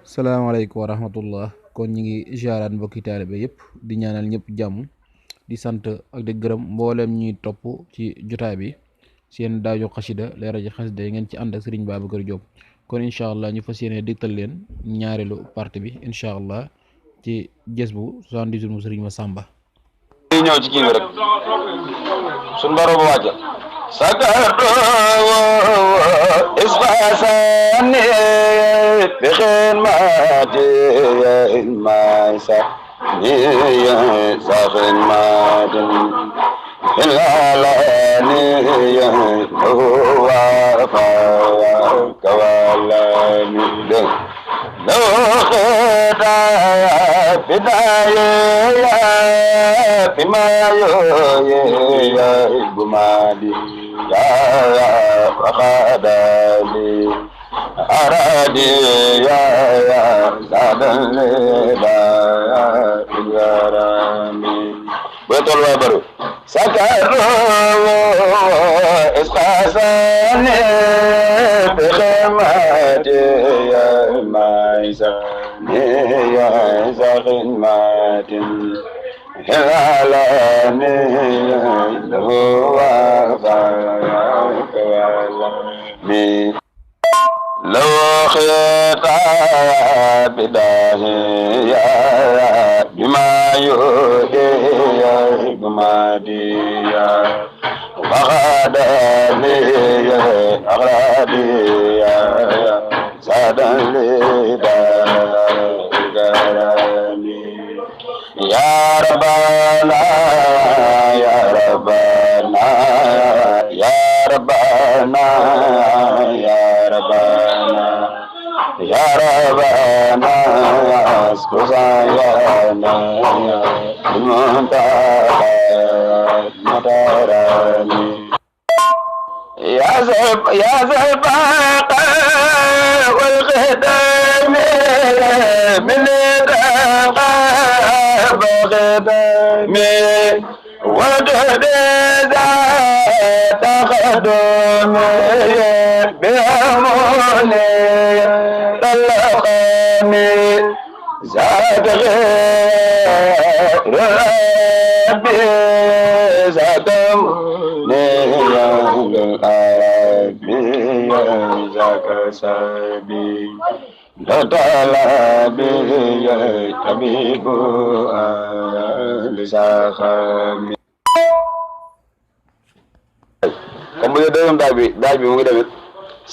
salaamaaleykum wa rahmatullah kon ñi ngi ziaraat mbokki taalibe yëpp di ñaanal ñëpp jàmm di sant ak di gërëm mboolem ñuy topp ci jotaay bi seen daaju xasida leeral ji xasida yi ngeen ci ànd ak Serigne Babacar Diop kon incha allah ñu fas yéene digtal leen ñaareelu partie bi incha allah ci jës bu 78 mu Serigne Massamba ñi ñëw ci kii bi rek suñ baro bu wàcca sakarto isfasani bi xidmati maysa ni saxin madin ilalani huwa fa kawalani لو خدا بداية بما يا بمالي يا فخدالي أرادي يا زادلي يا الغرامي بطل وبرو سكروا إسقاساني بخدمتي يا مايزاني يا زغنمات هلالاني هو فاك ولمي لو خيطا بداهي يا بما يودي يا بمادي يا فغادني يا أغرادي يا زادا لدارني يا ربنا يا ربنا يا ربنا يا ربنا يا ربنا اسكوزا يا مدارني يا زباق والخدام من الرقاب غدامي ودد ذات خدمي بأموني طلقني زاد غير ربي زادمني يا العربي ذاك سبي لا طلبي يا طبيب لساخمي comme bu dee daaj bi mu ngi demit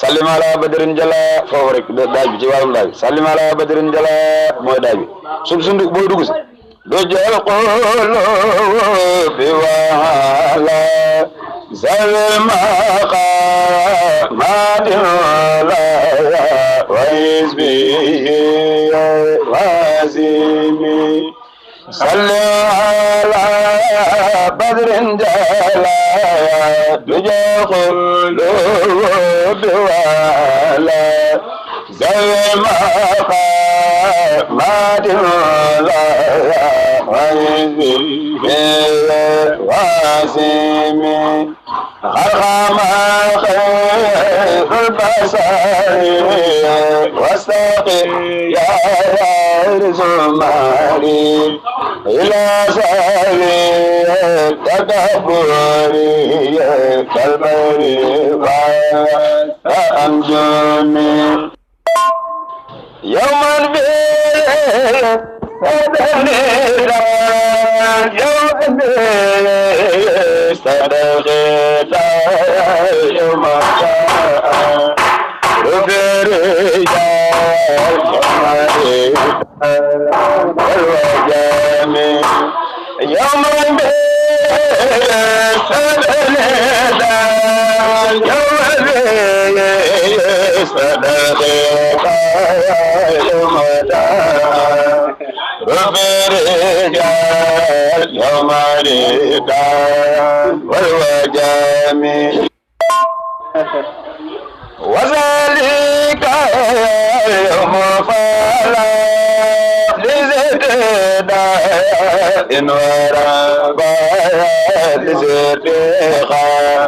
sallim ala badrin jala foofu rek daaj bi ci wàllum daaj bi sallim ala badrin jala mooy daaj bi sundu booy dugg si do jël xoolo bi wala zawil maqa madiola وحزبه وعزيمي صلى على بدر جلا دجى قلوب ولا زي ما قامت لا وحزبه وعزيمي أرغم خير البصر واستقي يا رزماري إلى سالي تكبري كالبري وأنجمي يوما بيه فدنيرا يوم بيه صدقتا يوم رفريا والوجامي يوم بيه صدقتا يوم بيه صدقتا يوم رفريا يوم ريدا والوجامي وذلك يوم فلا لزدنا إن ورابا لزدخا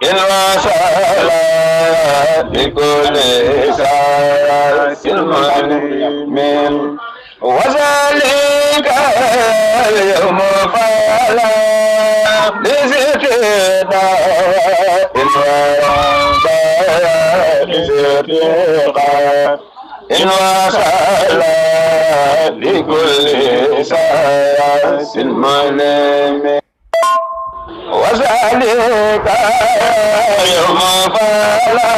إن وصلا بكل ساعة المعلم ارتقاء إن وصل لكل ساس ملم وذلك يوم فلا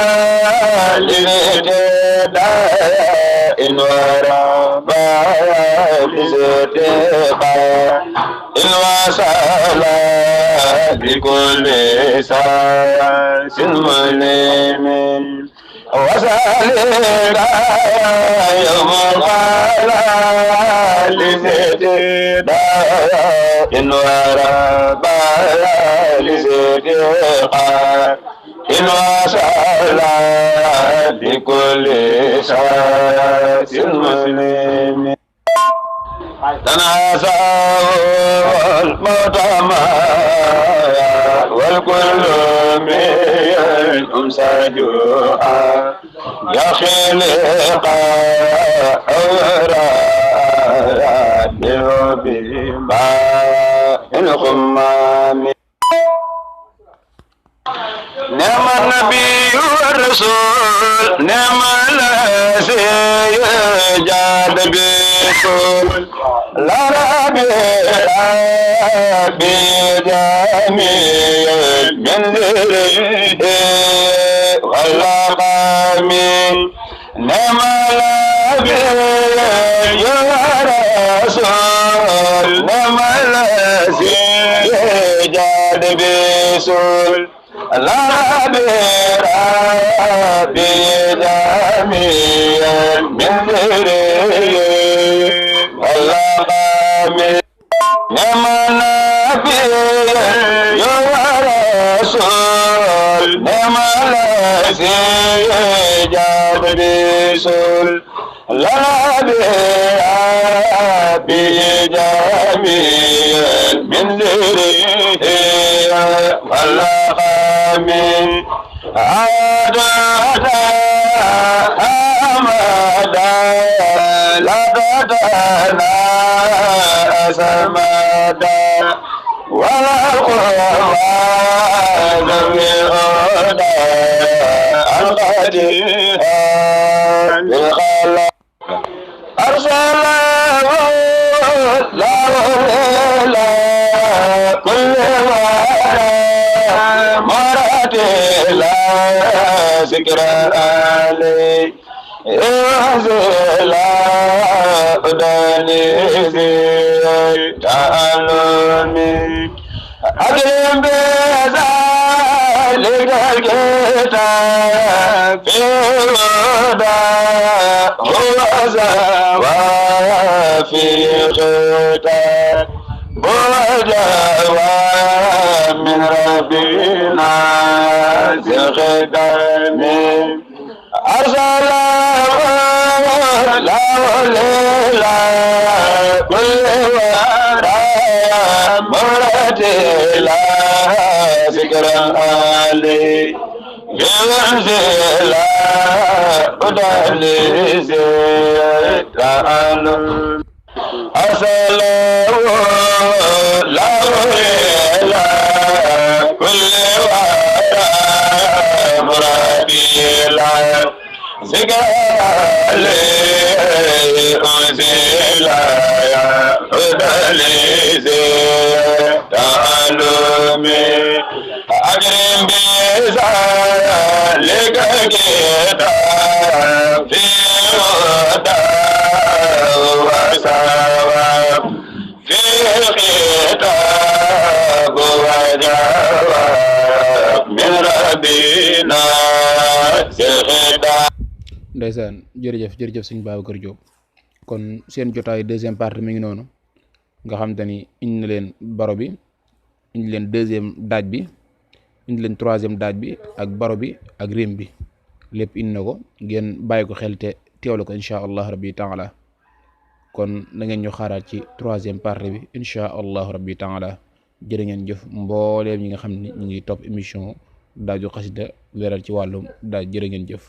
لابتداء وربا لازدقاء إن وصل بكل ساس ملم وذلك يوم فلا لابتداء وربا لازدقاء إن وصل بكل ساس مسلم تنازعوا الموت والكل منهم سجوعا يا خلق أوراد بما الغمام نعم النبي والرسول نعم الذي جاد بالكل لا ربيع بجميع من ذره واللقام نعم الذي والرسول نعم الذي جاد بالكل لا بربي جميعا من ذري واللقام نعم النبي ورسول نعم الذي جاد برسول لا بربي جميعا من ذري واللقام عادت أمدا لا تتنا أسمدا ولا قواد بالهدى القدير بالخلق أرسله الله إلى كل مرات لا ذكر علي إنزلا أداني تعلمي أدري بذلك الكتاب في الهدى هو زوى في ختام وجواب من ربنا ذي الخدام أرسل له ليلا كل ورى مرتلا ذكرا علي ينزل أدلس تعلم أرسل له إلى كل ورى مرتلا ذكرا علي أنزل أدلس تعلم أجرم بذلك الكتاب في هدى وثواب في الكتاب وجواب من ربنا ذي الخدام. ndeysaan jërëjëf sëñ Babacar Diop kon seen jotaay deuxième partie mi ngi noonu nga xam te ni indi na leen baro bi indi leen deuxième daaj bi indi leen troisième daaj bi ak baro bi ak rim bi lépp indi na ko ngeen bàyyi ko xel te teewlu ko incha allah rabbi taala kon na ngeen ñu xaaraat ci troisième partie bi incha allah rabbi taala jërë ngeen jëf mbooleem ñi nga xam ne ñu ngi topp émission daaju xasida leeral ci wàllum daaj jërë ngeen jëf